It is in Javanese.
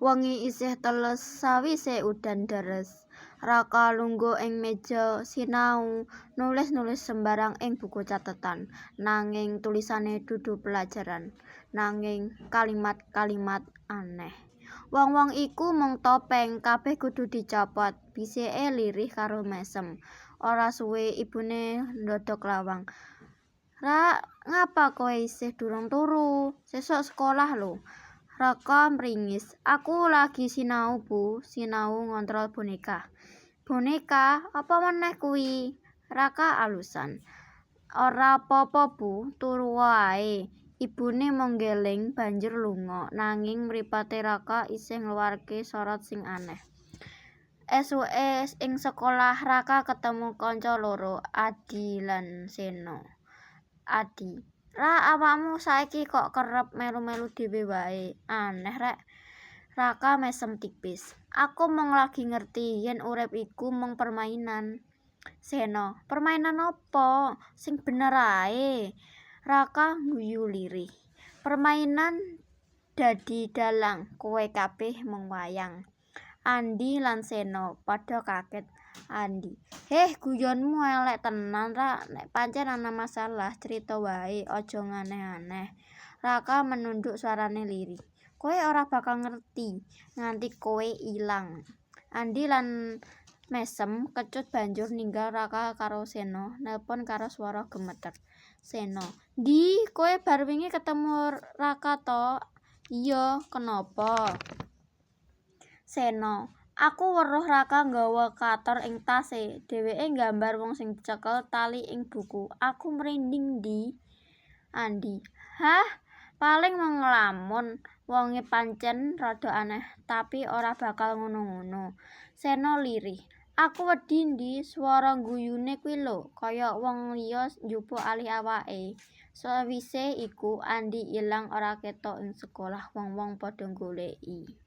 Wengi isih teles sawise udan deres. Raka lungguh ing meja sinau, nulis-nulis sembarang ing buku catetan. Nanging tulisane dudu pelajaran, nanging kalimat-kalimat aneh. Wong-wong iku mung topeng, kabeh kudu dicopot. Bisike lirih karo mesem. Ora suwe ibune ndodhok lawang. "Ra, ngapa kowe isih durung turu? Sesuk sekolah lho." Raka mringis. "Aku lagi sinau, Bu. Sinau ngontrol boneka." "Boneka? Apa meneh kuwi?" Raka alusan. "Ora apa-apa, Bu. Turu wae." Ibune mung ngeling banjur lunga, nanging mripate Raka isih ngluwarke sorot sing aneh. Esuke ing sekolah Raka ketemu kanca loro, Adi lan Seno. "Adi, Ra, awakmu saiki kok kerep melu-melu dhewe wae. Aneh rek." Raka mesem tipis. "Aku mung lagi ngerti yen urip iku mung permainan." Seno, "Permainan apa? Sing bener ae." Raka ngguyu lirih. "Permainan dadi dalang, kowe kabeh mung wayang." Andi lan Seno padha kaget. Andi, "Heh, guyonmu elek tenan, Ra. Nek pancen ana masalah, crita wae, aja nganeh-aneh." Raka menunduk suarane lirih. "Kowe ora bakal ngerti nganti kowe ilang." Andi lan mesem kecut banjur ninggal Raka karo Seno, nelpon karo swara gemeter. Seno, "Ndi, kowe bar wingi ketemu Raka to?" "Iya, kenapa?" Seno, "Aku weruh Raka nggawa kator ing tase. Dheweke nggambar wong sing dicekel tali ing buku. Aku merinding, Ndi." Andi, "Hah? Paling mung nglamun. Wonge pancen rada aneh, tapi ora bakal ngono-ngono." Seno lirih. "Aku wedi, Ndi. Swara ngguyune kuwi lho, kaya wong liya njupuk alih awake." Sawise iku Andi ilang ora ketok ing sekolah, wong-wong padha nggoleki.